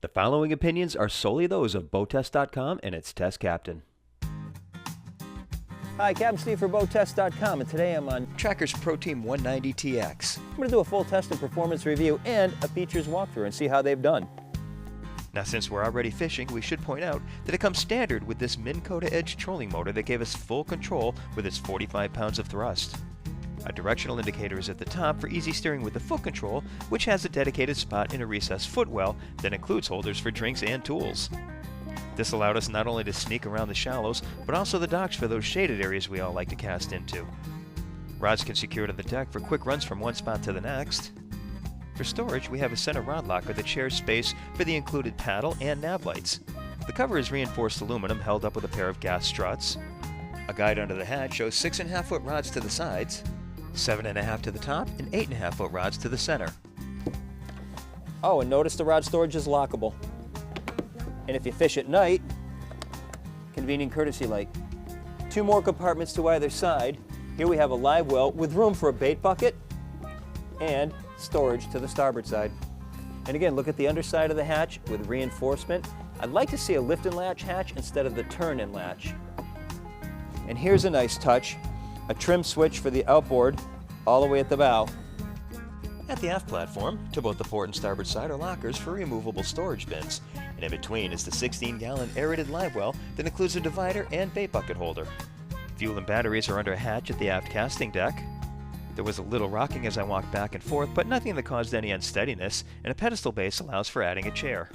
The following opinions are solely those of BoatTest.com and its test captain. Hi, Captain Steve for BoatTest.com, and today I'm on Tracker's Pro Team 190TX. I'm going to do a full test and performance review and a features walkthrough and see how they've done. Now, since we're already fishing, we should point out that it comes standard with this Minn Kota Edge trolling motor that gave us full control with its 45 pounds of thrust. A directional indicator is at the top for easy steering with the foot control, which has a dedicated spot in a recessed footwell that includes holders for drinks and tools. This allowed us not only to sneak around the shallows, but also the docks for those shaded areas we all like to cast into. Rods can secure to the deck for quick runs from one spot to the next. For storage, we have a center rod locker that shares space for the included paddle and nav lights. The cover is reinforced aluminum held up with a pair of gas struts. A guide under the hatch shows 6.5-foot rods to the sides, 7.5 to the top, and 8.5-foot rods to the center. Oh, and notice the rod storage is lockable. And if you fish at night, convenient courtesy light. 2 more compartments to either side. Here we have a live well with room for a bait bucket and storage to the starboard side. And again, look at the underside of the hatch with reinforcement. I'd like to see a lift and latch hatch instead of the turn and latch. And here's a nice touch, a trim switch for the outboard all the way at the bow. At the aft platform, to both the port and starboard side are lockers for removable storage bins, and in between is the 16-gallon aerated live well that includes a divider and bait bucket holder. Fuel and batteries are under a hatch at the aft casting deck. There was a little rocking as I walked back and forth, but nothing that caused any unsteadiness, and a pedestal base allows for adding a chair.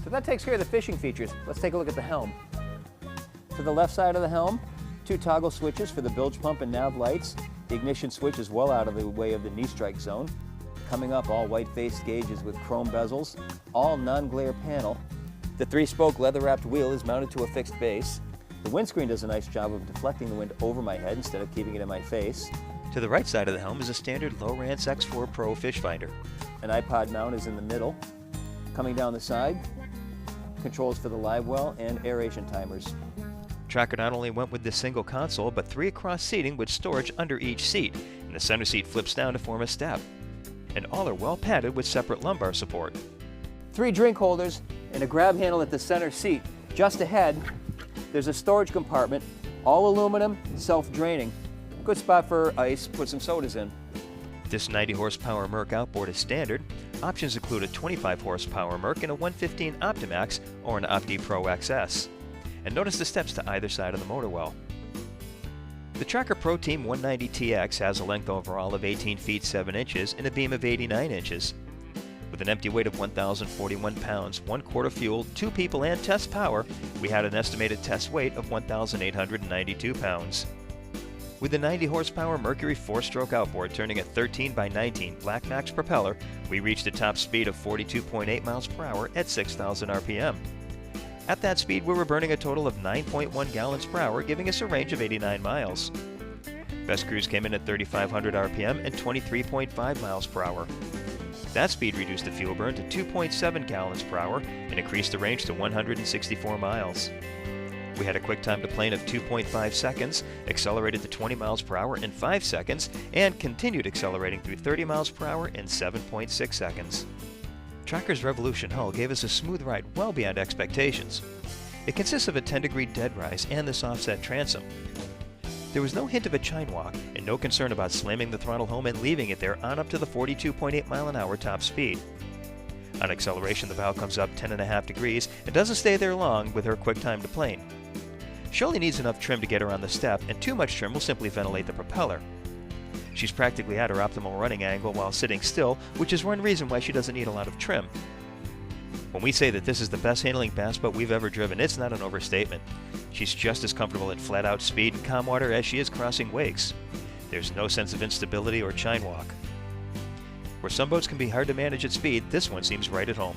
So that takes care of the fishing features. Let's take a look at the helm. To the left side of the helm, 2 toggle switches for the bilge pump and nav lights. The ignition switch is well out of the way of the knee strike zone. Coming up, all white-faced gauges with chrome bezels, all non-glare panel. The 3-spoke leather-wrapped wheel is mounted to a fixed base. The windscreen does a nice job of deflecting the wind over my head instead of keeping it in my face. To the right side of the helm is a standard Lowrance X4 Pro fish finder. An iPod mount is in the middle. Coming down the side, controls for the live well and aeration timers. Tracker not only went with this single console, but 3 across seating with storage under each seat, and the center seat flips down to form a step. And all are well padded with separate lumbar support. 3 drink holders and a grab handle at the center seat. Just ahead, there's a storage compartment, all aluminum, self-draining. Good spot for ice, put some sodas in. This 90 horsepower Merc outboard is standard. Options include a 25 horsepower Merc and a 115 Optimax or an Opti Pro XS. And notice the steps to either side of the motor well. The Tracker Pro Team 190TX has a length overall of 18 feet 7 inches and a beam of 89 inches. With an empty weight of 1,041 pounds, 1 quart of fuel, 2 people, and test power, we had an estimated test weight of 1,892 pounds. With the 90 horsepower Mercury 4-stroke outboard turning a 13 by 19 Black Max propeller, we reached a top speed of 42.8 miles per hour at 6,000 RPM. At that speed, we were burning a total of 9.1 gallons per hour, giving us a range of 89 miles. Best cruise came in at 3,500 RPM and 23.5 miles per hour. That speed reduced the fuel burn to 2.7 gallons per hour and increased the range to 164 miles. We had a quick time to plane of 2.5 seconds, accelerated to 20 miles per hour in 5 seconds, and continued accelerating through 30 miles per hour in 7.6 seconds. Tracker's Revolution hull gave us a smooth ride well beyond expectations. It consists of a 10-degree dead rise and this offset transom. There was no hint of a chine walk and no concern about slamming the throttle home and leaving it there on up to the 42.8 mile an hour top speed. On acceleration, the bow comes up 10.5 degrees and doesn't stay there long with her quick time to plane. She only needs enough trim to get her on the step, and too much trim will simply ventilate the propeller. She's practically at her optimal running angle while sitting still, which is one reason why she doesn't need a lot of trim. When we say that this is the best handling bass boat we've ever driven, it's not an overstatement. She's just as comfortable at flat-out speed and calm water as she is crossing wakes. There's no sense of instability or chine walk. Where some boats can be hard to manage at speed, this one seems right at home.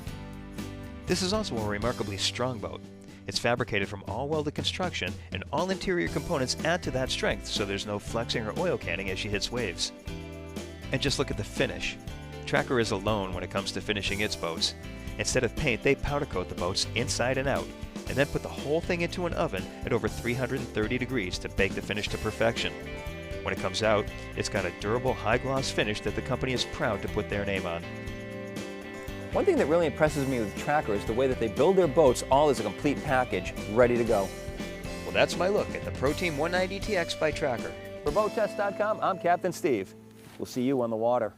This is also a remarkably strong boat. It's fabricated from all welded construction, and all interior components add to that strength, so there's no flexing or oil canning as she hits waves. And just look at the finish. Tracker is alone when it comes to finishing its boats. Instead of paint, they powder coat the boats inside and out, and then put the whole thing into an oven at over 330 degrees to bake the finish to perfection. When it comes out, it's got a durable high-gloss finish that the company is proud to put their name on. One thing that really impresses me with Tracker is the way that they build their boats all as a complete package, ready to go. Well, that's my look at the Pro Team 190TX by Tracker. For BoatTest.com, I'm Captain Steve. We'll see you on the water.